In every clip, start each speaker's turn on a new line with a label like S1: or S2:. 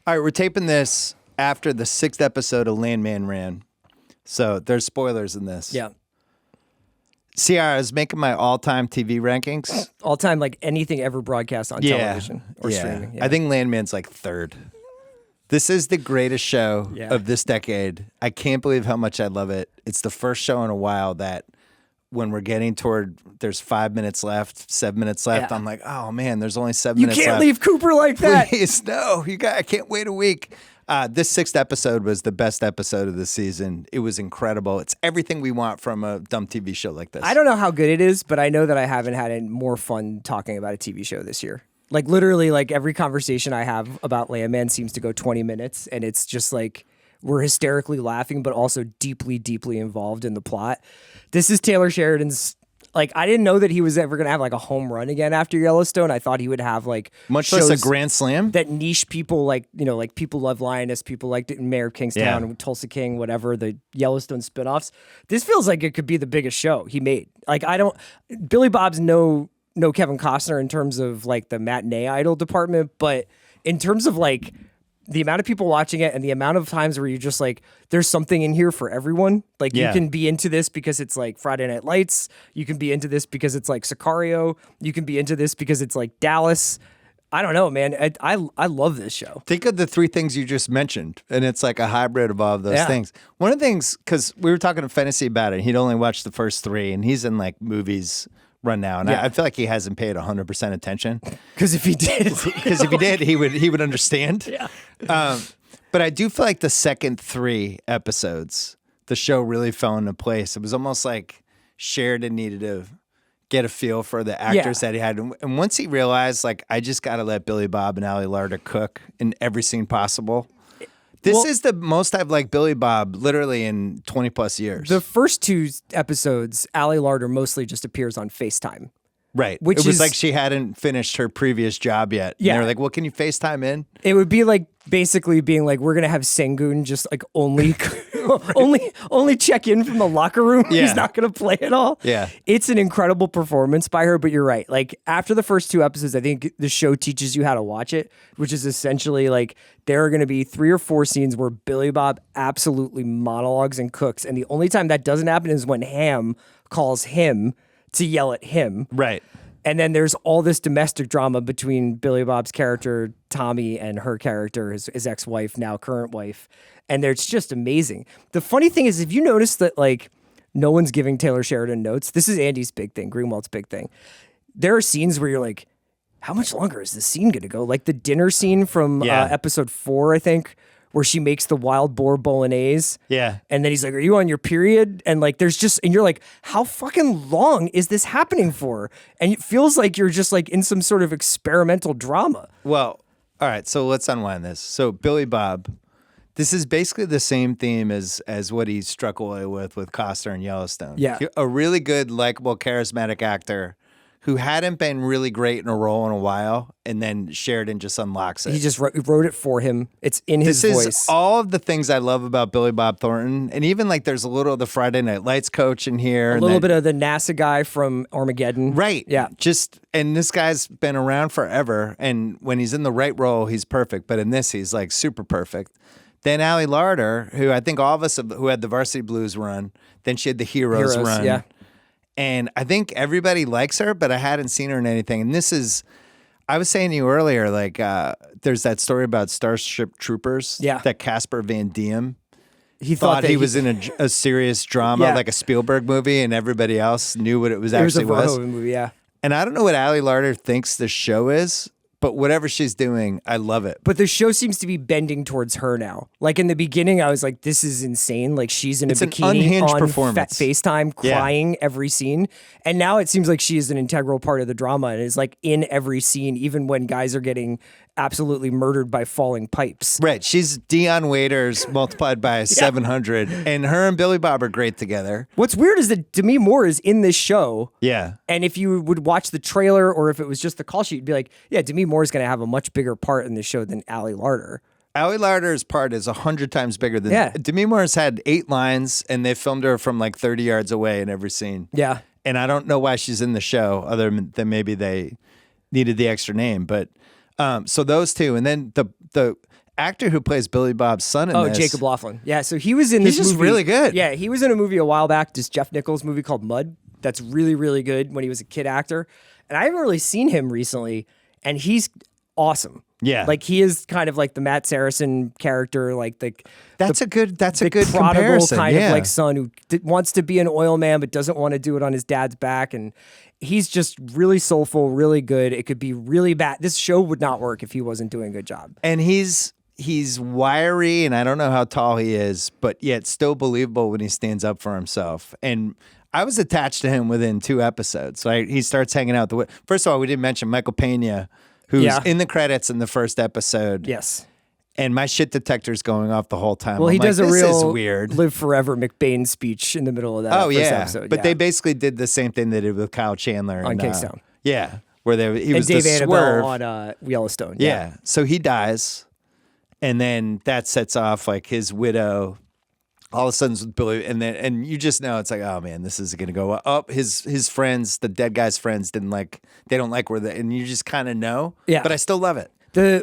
S1: All right, we're taping this after the 6th episode of Landman ran. So there's spoilers in this.
S2: Yeah.
S1: See, I was making my all-time TV rankings.
S2: All-time, like anything ever broadcast on television or streaming. Yeah.
S1: I think Landman's like 3rd. This is the greatest show of this decade. I can't believe how much I love it. It's the first show in a while that when we're getting toward, there's 5 minutes left, 7 minutes left. I'm like, oh man, there's only 7 minutes left.
S2: You can't leave Cooper like that.
S1: Please, no. I can't wait a week. This 6th episode was the best episode of the season. It was incredible. It's everything we want from a dumb TV show like this.
S2: I don't know how good it is, but I know that I haven't had more fun talking about a TV show this year. Like literally, like every conversation I have about Landman seems to go 20 minutes, and it's just like we're hysterically laughing, but also deeply, deeply involved in the plot. This is Taylor Sheridan's. Like, I didn't know that he was ever going to have like a home run again after Yellowstone. I thought he would have like
S1: much less a grand slam
S2: that niche people like, like people love Lioness, people like Mayor of Kingstown, Tulsa King, whatever, the Yellowstone spinoffs. This feels like it could be the biggest show he made. Like, Billy Bob's no Kevin Costner in terms of like the matinee idol department, but in terms of like the amount of people watching it and the amount of times where you're just like, there's something in here for everyone. Like you can be into this because it's like Friday Night Lights. You can be into this because it's like Sicario. You can be into this because it's like Dallas. I don't know, man. I love this show.
S1: Think of the 3 things you just mentioned, and it's like a hybrid of all of those things. One of the things, because we were talking to Fantasy about it, he'd only watched the first 3, and he's in like movies run now, and I feel like he hasn't paid 100% attention.
S2: Because if he did,
S1: he would understand.
S2: Yeah.
S1: But I do feel like the second 3 episodes, the show really fell into place. It was almost like Sheridan needed to get a feel for the actors that he had, and once he realized, like, I just got to let Billy Bob and Ali Larter cook in every scene possible. This is the most I've liked Billy Bob literally in 20 plus years.
S2: The first 2 episodes, Ali Larter mostly just appears on FaceTime.
S1: Right.
S2: Which
S1: it was
S2: is
S1: like she hadn't finished her previous job yet. And they were like, well, can you FaceTime in?
S2: It would be like basically being like, we're going to have Sengun just like only check in from the locker room.
S1: Yeah.
S2: He's not going to play at all.
S1: Yeah.
S2: It's an incredible performance by her, but you're right. Like after the first 2 episodes, I think the show teaches you how to watch it, which is essentially like there are going to be 3 or 4 scenes where Billy Bob absolutely monologues and cooks. And the only time that doesn't happen is when Hamm calls him to yell at him.
S1: Right.
S2: And then there's all this domestic drama between Billy Bob's character, Tommy, and her character, his ex-wife, now current wife. And it's just amazing. The funny thing is, if you notice that, like, no one's giving Taylor Sheridan notes, this is Andy's big thing, Greenwald's big thing. There are scenes where you're like, how much longer is this scene going to go? Like the dinner scene from episode 4, I think, where she makes the wild boar bolognese.
S1: Yeah.
S2: And then he's like, are you on your period? And like, and you're like, how fucking long is this happening for? And it feels like you're just like in some sort of experimental drama.
S1: Well, all right. So let's unwind this. So Billy Bob, this is basically the same theme as what he struck away with Costner and Yellowstone.
S2: Yeah.
S1: A really good, likable, charismatic actor who hadn't been really great in a role in a while, and then Sheridan just unlocks it.
S2: He just wrote it for him. It's in his voice.
S1: This is all of the things I love about Billy Bob Thornton, and even like there's a little of the Friday Night Lights coach in here.
S2: A little bit of the NASA guy from Armageddon.
S1: Right.
S2: Yeah.
S1: And this guy's been around forever, and when he's in the right role, he's perfect, but in this, he's like super perfect. Then Ali Larter, who I think all of us who had the Varsity Blues run, then she had the Heroes run.
S2: Yeah.
S1: And I think everybody likes her, but I hadn't seen her in anything. And this is, I was saying to you earlier, like there's that story about Starship Troopers.
S2: Yeah.
S1: That Casper Van Diem
S2: He
S1: thought he was in a serious drama, like a Spielberg movie, and everybody else knew what it was actually was.
S2: It was a Verhoeven movie, yeah.
S1: And I don't know what Ali Larter thinks the show is, but whatever she's doing, I love it.
S2: But the show seems to be bending towards her now. Like in the beginning, I was like, this is insane. Like she's in a bikini on FaceTime crying every scene. And now it seems like she is an integral part of the drama and is like in every scene, even when guys are getting absolutely murdered by falling pipes.
S1: Right. She's Dion Waiters multiplied by 700. And her and Billy Bob are great together.
S2: What's weird is that Demi Moore is in this show.
S1: Yeah.
S2: And if you would watch the trailer or if it was just the call sheet, you'd be like, yeah, Demi Moore is going to have a much bigger part in this show than Ali Larter.
S1: Ali Larter's part is 100 times bigger than Demi Moore's had 8 lines and they filmed her from like 30 yards away in every scene.
S2: Yeah.
S1: And I don't know why she's in the show other than maybe they needed the extra name, but so those two, and then the actor who plays Billy Bob's son in this.
S2: Jacob Laughlin. Yeah, so he was in
S1: He's
S2: this
S1: just
S2: movie.
S1: really good.
S2: Yeah, he was in a movie a while back, this Jeff Nichols movie called Mud. That's really, really good when he was a kid actor. And I haven't really seen him recently, and he's awesome.
S1: Yeah.
S2: Like he is kind of like the Matt Saracen character, like
S1: that's a good
S2: prodigal
S1: comparison.
S2: kind of like son who wants to be an oil man but doesn't want to do it on his dad's back, and he's just really soulful, really good. It could be really bad. This show would not work if he wasn't doing a good job.
S1: And he's wiry, and I don't know how tall he is, but yet still believable when he stands up for himself. And I was attached to him within 2 episodes. Right? He starts hanging out first of all, we didn't mention Michael Pena, who's in the credits in the first episode.
S2: Yes.
S1: And my shit detector's going off the whole time.
S2: Well, he does a
S1: this
S2: real
S1: is weird.
S2: Live Forever McBain speech in the middle of that first episode.
S1: But they basically did the same thing they did with Kyle Chandler
S2: on Kingstown.
S1: Yeah, where he was
S2: Dave
S1: the
S2: Annabelle
S1: swerve
S2: on Yellowstone.
S1: Yeah. So he dies, and then that sets off like his widow. All of a sudden, with Billy, and you just know it's like, oh man, this is gonna go up. His friends, the dead guy's friends, they don't like where and you just kind of know.
S2: Yeah.
S1: But I still love it.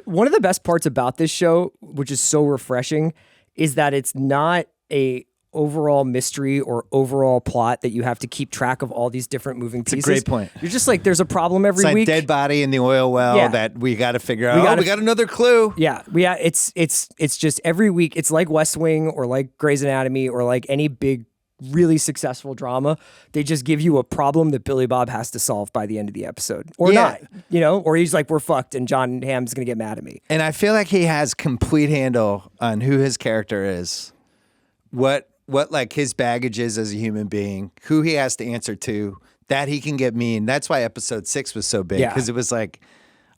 S2: One of the best parts about this show, which is so refreshing, is that it's not a overall mystery or overall plot that you have to keep track of all these different moving pieces.
S1: It's a great point.
S2: You're just like, there's a problem every
S1: it's
S2: week.
S1: Dead body in the oil well that we got to figure out. We got another clue.
S2: Yeah, it's just every week. It's like West Wing or like Grey's Anatomy or like any big, really successful drama. They just give you a problem that Billy Bob has to solve by the end of the episode, or not. Or he's like, we're fucked, and John Hamm's gonna get mad at me.
S1: And I feel like he has complete handle on who his character is, what like his baggage is as a human being, who he has to answer to, that he can get mean. That's why episode 6 was so big, because it was like,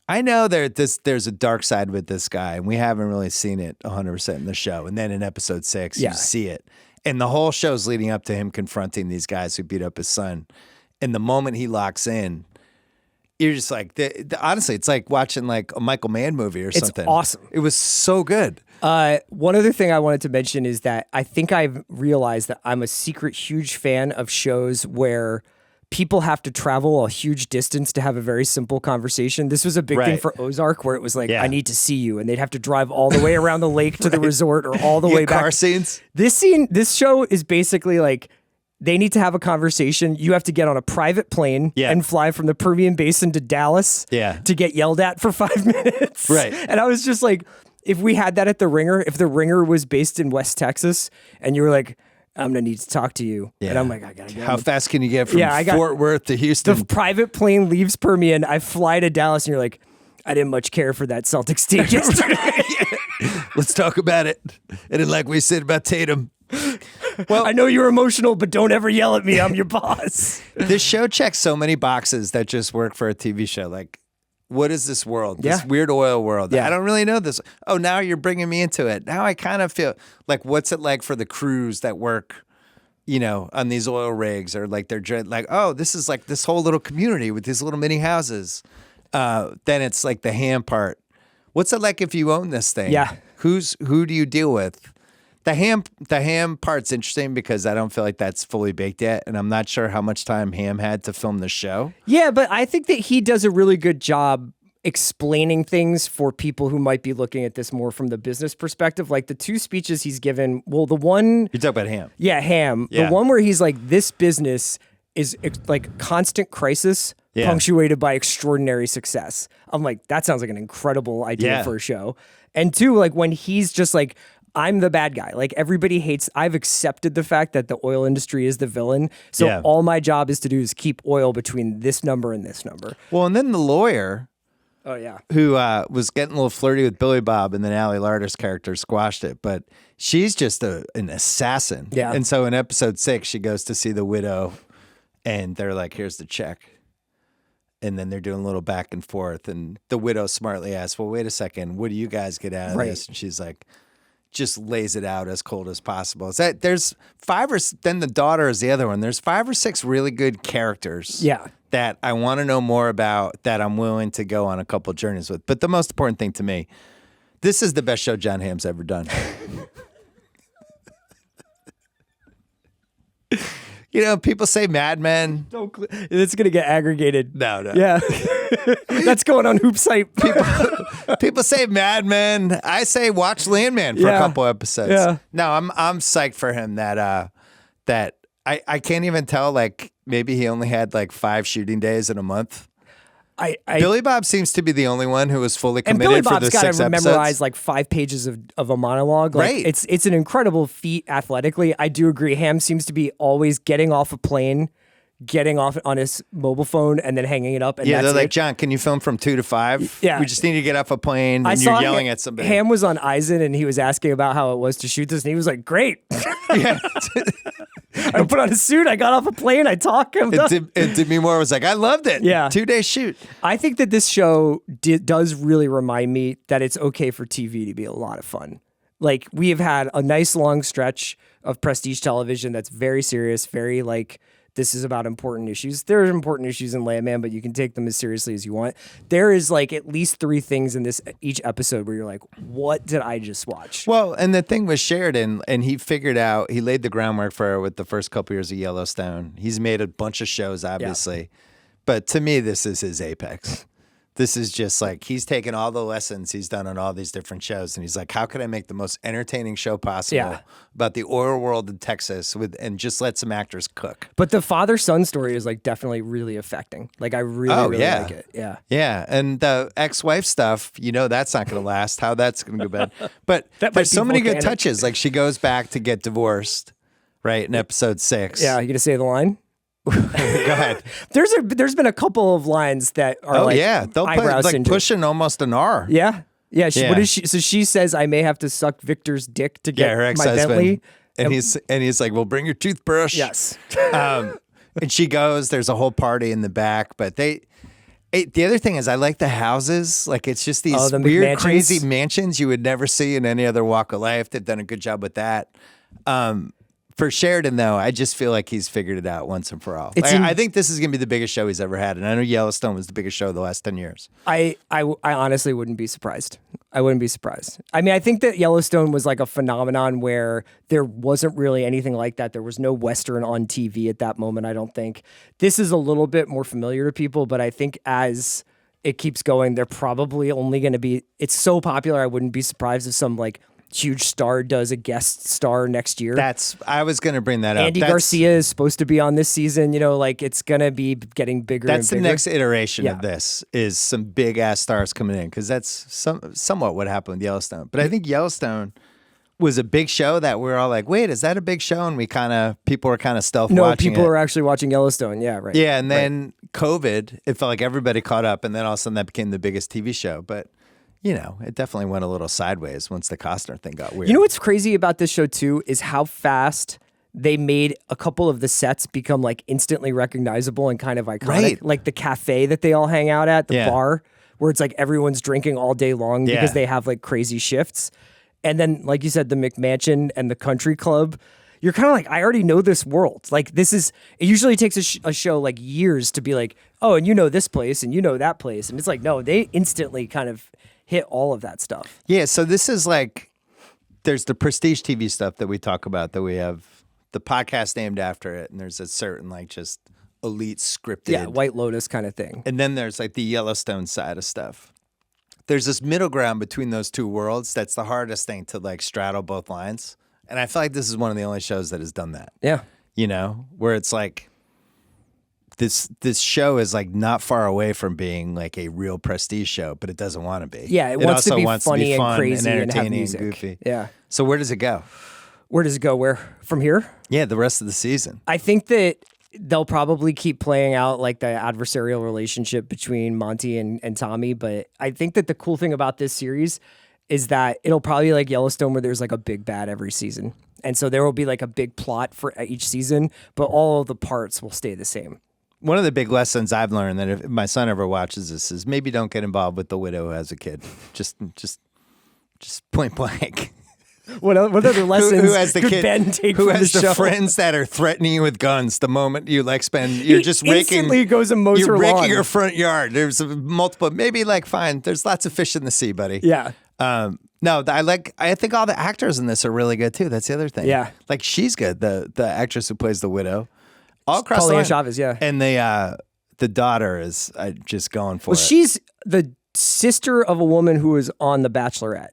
S1: I know there's a dark side with this guy, and we haven't really seen it 100% in the show. And then in episode 6, you see it. And the whole show's leading up to him confronting these guys who beat up his son. And the moment he locks in, you're just like, honestly, it's like watching like a Michael Mann movie or something.
S2: It's awesome.
S1: It was so good.
S2: One other thing I wanted to mention is that I think I've realized that I'm a secret huge fan of shows where people have to travel a huge distance to have a very simple conversation. This was a big thing for Ozark, where it was like, I need to see you. And they'd have to drive all the way around the lake to the resort, or all the way back.
S1: Car scenes.
S2: This show is basically like, they need to have a conversation. You have to get on a private plane and fly from the Permian Basin to Dallas to get yelled at for 5 minutes.
S1: Right.
S2: And I was just like, if we had that at The Ringer, if The Ringer was based in West Texas, and you were like, I'm going to need to talk to you. Yeah. And I'm like, I got to go.
S1: How fast can you get from Fort Worth to Houston?
S2: The private plane leaves Permian. I fly to Dallas, and you're like, I didn't much care for that Celtics team yesterday.
S1: Let's talk about it. I didn't like what you said about Tatum.
S2: Well, I know you're emotional, but don't ever yell at me. I'm your boss.
S1: This show checks so many boxes that just work for a TV show. Like, what is this world? This weird oil world. I don't really know this. Oh, now you're bringing me into it. Now I kind of feel like, what's it like for the crews that work, on these oil rigs, or like they're like, oh, this is like this whole little community with these little mini houses. Then it's like the Hamm part. What's it like if you own this thing?
S2: Yeah.
S1: Who do you deal with? The Hamm part's interesting because I don't feel like that's fully baked yet, and I'm not sure how much time Hamm had to film the show.
S2: Yeah, but I think that he does a really good job explaining things for people who might be looking at this more from the business perspective. Like the 2 speeches he's given, well, the one...
S1: You talk about Hamm.
S2: Yeah, Hamm. Yeah. The one where he's like, this business is like constant crisis punctuated by extraordinary success. I'm like, that sounds like an incredible idea for a show. And 2, like when he's just like, I'm the bad guy. Like everybody hates, I've accepted the fact that the oil industry is the villain. So all my job is to do is keep oil between this number and this number.
S1: Well, and then the lawyer, who was getting a little flirty with Billy Bob, and then Allie Larder's character squashed it. But she's just an assassin. Yeah. And so in episode 6, she goes to see the widow, and they're like, here's the check. And then they're doing a little back and forth. And the widow smartly asks, well, wait a second, what do you guys get out of this? And she's like, just lays it out as cold as possible. Is that there's 5 or then the daughter is the other one. There's 5 or 6 really good characters. That I want to know more about, that I'm willing to go on a couple journeys with. But the most important thing to me, this is the best show John Hamm's ever done. People say Mad Men.
S2: It's going to get aggregated.
S1: No.
S2: Yeah. That's going on Hoop Site.
S1: People say Mad Men. I say watch Landman for a couple episodes.
S2: Yeah.
S1: No, I'm psyched for him that I can't even tell, like, maybe he only had like 5 shooting days in a month. Billy Bob seems to be the only one who was fully committed for the 6 episodes.
S2: Got to memorize like 5 pages of a monologue. Like,
S1: right.
S2: It's an incredible feat athletically. I do agree. Hamm seems to be always getting off a plane, getting off on his mobile phone, and then hanging it up. And
S1: they're like,
S2: it.
S1: John, can you film from 2 to 5?
S2: Yeah.
S1: We just need to get off a plane, and you're yelling at somebody.
S2: Hamm was on Eisen, and he was asking about how it was to shoot this, and he was like, great.
S1: Yeah.
S2: I put on a suit, I got off a plane, I talk.
S1: And Demi Moore was like, I loved it.
S2: Yeah.
S1: 2-day shoot.
S2: I think that this show does really remind me that it's okay for TV to be a lot of fun. Like, we have had a nice long stretch of prestige television that's very serious, very like, this is about important issues. There are important issues in Landman, but you can take them as seriously as you want. There is like at least 3 things in each episode where you're like, what did I just watch?
S1: Well, and the thing with Sheridan, and he laid the groundwork for her with the first couple years of Yellowstone. He's made a bunch of shows, obviously. Yeah. But to me, this is his apex. This is just like, he's taken all the lessons he's done on all these different shows, and he's like, how can I make the most entertaining show possible about the oil world in Texas and just let some actors cook.
S2: But the father-son story is like definitely really affecting. Like, I really like it. Yeah.
S1: Yeah. And the ex-wife stuff, that's not going to last, how that's going to go bad. But there's so many good touches. Like, she goes back to get divorced, right, in episode 6.
S2: Yeah. You going to say the line?
S1: Go ahead.
S2: There's been a couple of lines that are
S1: they'll put, pushing almost an R.
S2: Yeah. What is she? So she says, I may have to suck Victor's dick to get
S1: her
S2: my Bentley.
S1: And he's like, well, bring your toothbrush.
S2: Yes.
S1: And she goes, there's a whole party in the back, but the other thing is, I like the houses. Like, it's just these weird, crazy mansions you would never see in any other walk of life. They've done a good job with that. For Sheridan, though, I just feel like he's figured it out once and for all. I think this is going to be the biggest show he's ever had, and I know Yellowstone was the biggest show of the last 10 years.
S2: I honestly wouldn't be surprised. I wouldn't be surprised. I mean, I think that Yellowstone was like a phenomenon where there wasn't really anything like that. There was no Western on TV at that moment, I don't think. This is a little bit more familiar to people, but I think as it keeps going, they're probably only going to be... It's so popular, I wouldn't be surprised if some, like, huge star does a guest star next year.
S1: I was going to bring that up.
S2: Andy Garcia is supposed to be on this season. Like, it's going to be getting bigger and bigger.
S1: That's the next iteration of this, is some big ass stars coming in, because that's somewhat what happened with Yellowstone. But I think Yellowstone was a big show that we're all like, wait, is that a big show? And people were kind of stealth watching it.
S2: No, people were actually watching Yellowstone. Yeah, right.
S1: Yeah, and then COVID, it felt like everybody caught up, and then all of a sudden that became the biggest TV show. But it definitely went a little sideways once the Costner thing got weird.
S2: You know what's crazy about this show, too, is how fast they made a couple of the sets become, like, instantly recognizable and kind of iconic.
S1: Right.
S2: Like the cafe that they all hang out at, the bar, where it's like everyone's drinking all day long because they have, like, crazy shifts. And then, like you said, the McMansion and the country club. You're kind of like, I already know this world. Like, it usually takes a show, like, years to be like, oh, and you know this place and you know that place. And it's like, no, they instantly kind of hit all of that stuff.
S1: Yeah, so this is like, there's the prestige TV stuff that we talk about, that we have the podcast named after it, and there's a certain, like, just elite scripted,
S2: White Lotus kind of thing.
S1: And then there's like the Yellowstone side of stuff. There's this middle ground between those two worlds that's the hardest thing to, like, straddle both lines. And I feel like this is one of the only shows that has done that.
S2: Yeah.
S1: Where it's like, this show is, like, not far away from being, like, a real prestige show, but it doesn't want to be.
S2: Yeah, it wants to be funny and crazy
S1: and
S2: and have
S1: entertaining
S2: music.
S1: and goofy.
S2: Yeah.
S1: So where does it go?
S2: Where does it go? Where? From here?
S1: Yeah, the rest of the season.
S2: I think that they'll probably keep playing out, like, the adversarial relationship between Monty and Tommy, but I think that the cool thing about this series is that it'll probably be like Yellowstone, where there's, like, a big bad every season. And so there will be, like, a big plot for each season, but all of the parts will stay the same.
S1: One of the big lessons I've learned, that if my son ever watches this, is maybe don't get involved with the widow who has a kid. Just point blank.
S2: What other lessons
S1: who has the
S2: could
S1: kid,
S2: Ben take
S1: who
S2: from
S1: has
S2: the show?
S1: friends that are threatening you with guns the moment you, like, you're just raking.
S2: Instantly goes and mows
S1: you're
S2: her
S1: raking
S2: lawn.
S1: your front yard. There's multiple, maybe, like, fine. There's lots of fish in the sea, buddy.
S2: Yeah.
S1: No, I think all the actors in this are really good too. That's the other thing.
S2: Yeah.
S1: Like, she's good. The actress who plays the widow. All across
S2: Paulina
S1: the line.
S2: Chavez, yeah.
S1: And the daughter is just going for it.
S2: Well, she's the sister of a woman who was on The Bachelorette.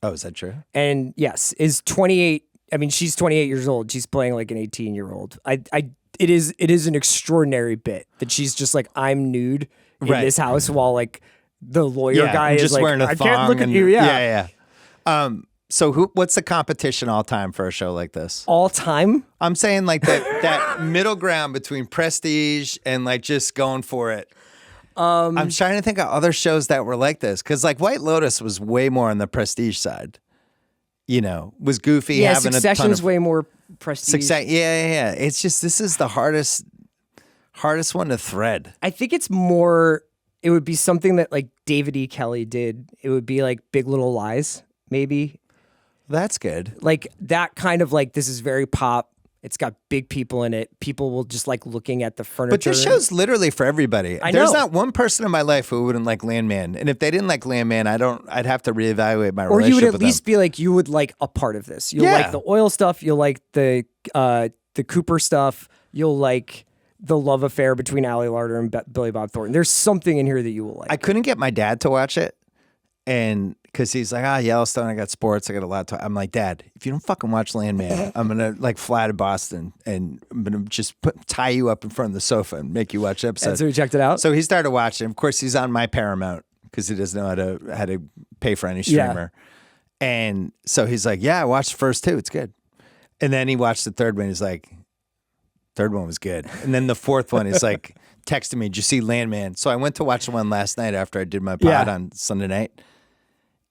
S1: Oh, is that true?
S2: And yes, is 28. I mean, she's 28 years old. She's playing like an 18-year-old. It is an extraordinary bit that she's just like, I'm nude in this house while like the lawyer guy is
S1: just
S2: like,
S1: wearing a
S2: I
S1: thong
S2: can't look at you.
S1: Yeah. So what's the competition all time for a show like this?
S2: All time?
S1: I'm saying like that middle ground between prestige and like just going for it. I'm trying to think of other shows that were like this, because like White Lotus was way more on the prestige side. You know, was goofy.
S2: Yeah,
S1: having
S2: Succession's
S1: a ton of
S2: way more prestige.
S1: Yeah. It's just, this is the hardest one to thread.
S2: I think it's more, it would be something that like David E. Kelly did. It would be like Big Little Lies, maybe.
S1: That's good.
S2: Like that kind of like, this is very pop. It's got big people in it. People will just like looking at the furniture.
S1: But this show's literally for everybody. There's not one person in my life who wouldn't like Landman. And if they didn't like Landman, I'd have to reevaluate my relationship with them.
S2: Or you would at least be like, you would like a part of this. You'll like the oil stuff. You'll like the Cooper stuff. You'll like the love affair between Allie Larder and Billy Bob Thornton. There's something in here that you will like.
S1: I couldn't get my dad to watch it. And because he's like, Yellowstone, I got sports, I got a lot to. I'm like, Dad, if you don't fucking watch Landman, I'm gonna like fly to Boston and I'm gonna just tie you up in front of the sofa and make you watch the episode.
S2: And so he checked it out.
S1: So he started watching. Of course, he's on my Paramount because he doesn't know how to pay for any streamer. Yeah. And so he's like, I watched the first two. It's good. And then he watched the third one. He's like, third one was good. And then the fourth one is like texting me, did you see Landman? So I went to watch the one last night after I did my pod on Sunday night.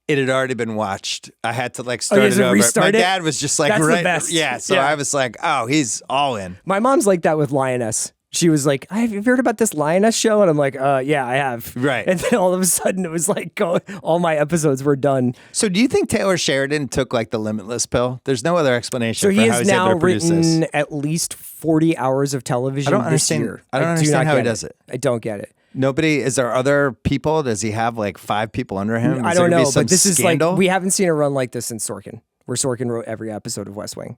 S1: It had already been watched. I had to like start it over. My dad was just like,
S2: that's the best.
S1: Yeah. So I was like, oh, he's all in.
S2: My mom's like that with Lioness. She was like, have you heard about this Lioness show? And I'm like, yeah, I have.
S1: Right.
S2: And then all of a sudden it was like, all my episodes were done.
S1: So do you think Taylor Sheridan took like the Limitless pill? There's no other explanation for how he's able to produce this. So he has now written at
S2: least 40 hours of television this year.
S1: I don't understand how he does it.
S2: I don't get it.
S1: Nobody, is there other people? Does he have like 5 people under him?
S2: I don't know, but this is like, we haven't seen a run like this since Sorkin, where Sorkin wrote every episode of West Wing.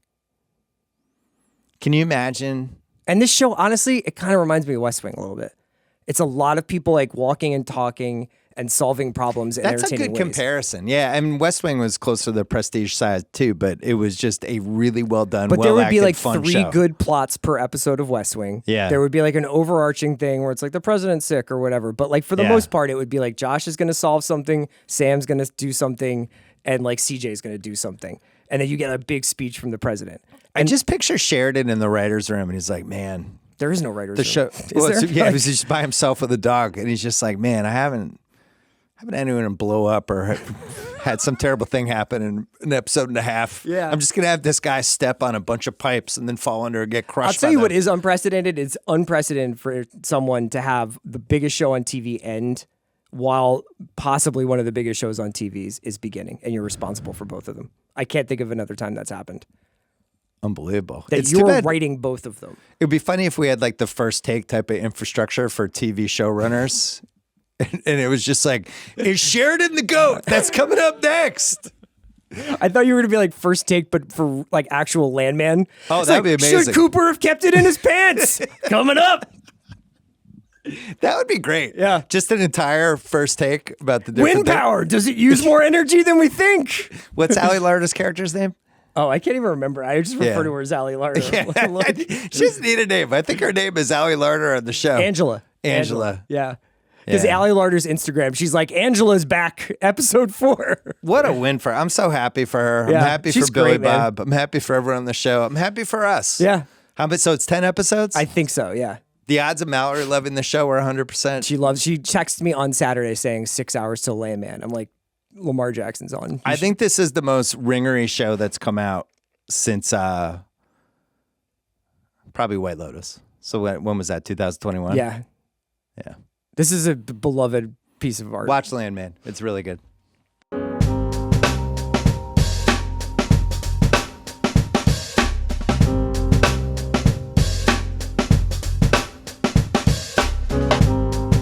S1: Can you imagine?
S2: And this show, honestly, it kind of reminds me of West Wing a little bit. It's a lot of people like walking and talking and solving problems in entertaining ways.
S1: That's a good comparison. Yeah, I mean, West Wing was close to the prestige side too, but it was just a really well done,
S2: but there would be like
S1: fun
S2: 3
S1: show.
S2: Good plots per episode of West Wing.
S1: Yeah.
S2: There would be like an overarching thing where it's like the president's sick or whatever. But like for the most part, it would be like Josh is going to solve something, Sam's going to do something, and like CJ is going to do something. And then you get a big speech from the president.
S1: And I just picture Sheridan in the writer's room and he's like, man.
S2: There is no writer's room.
S1: Show, he's just by himself with a dog. And he's just like, man, I haven't had anyone blow up or had some terrible thing happen in an episode and a half.
S2: Yeah.
S1: I'm just going to have this guy step on a bunch of pipes and then fall under and get crushed.
S2: I'll tell you what is unprecedented. It's unprecedented for someone to have the biggest show on TV end while possibly one of the biggest shows on TV is beginning, and you're responsible for both of them. I can't think of another time that's happened.
S1: Unbelievable.
S2: That you're writing both of them.
S1: It would be funny if we had like the first take type of infrastructure for TV showrunners. And it was just like, is Sheridan the GOAT? That's coming up next.
S2: I thought you were going to be like first take, but for like actual Landman.
S1: Oh, that'd be amazing.
S2: Should Cooper have kept it in his pants? Coming up.
S1: That would be great.
S2: Yeah.
S1: Just an entire first take about the different
S2: wind power. Does it use more energy than we think?
S1: What's Allie Larder's character's name?
S2: Oh, I can't even remember. I just refer to her as Allie Larder.
S1: Yeah. She doesn't need a name. I think her name is Allie Larder on the show.
S2: Angela. Yeah. Because Allie Larder's Instagram, she's like, Angela's back, episode 4.
S1: What a win for her. I'm so happy for her.
S2: Yeah,
S1: I'm happy for Billy
S2: great,
S1: Bob. I'm happy for everyone on the show. I'm happy for us.
S2: Yeah.
S1: So it's 10 episodes?
S2: I think so, yeah.
S1: The odds of Mallory loving the show are 100%.
S2: She texted me on Saturday saying 6 hours till Landman. I'm like, Lamar Jackson's on.
S1: I think this is the most ringery show that's come out since probably White Lotus. So when was that? 2021?
S2: Yeah.
S1: Yeah.
S2: This is a beloved piece of art.
S1: Watch Landman. It's really good.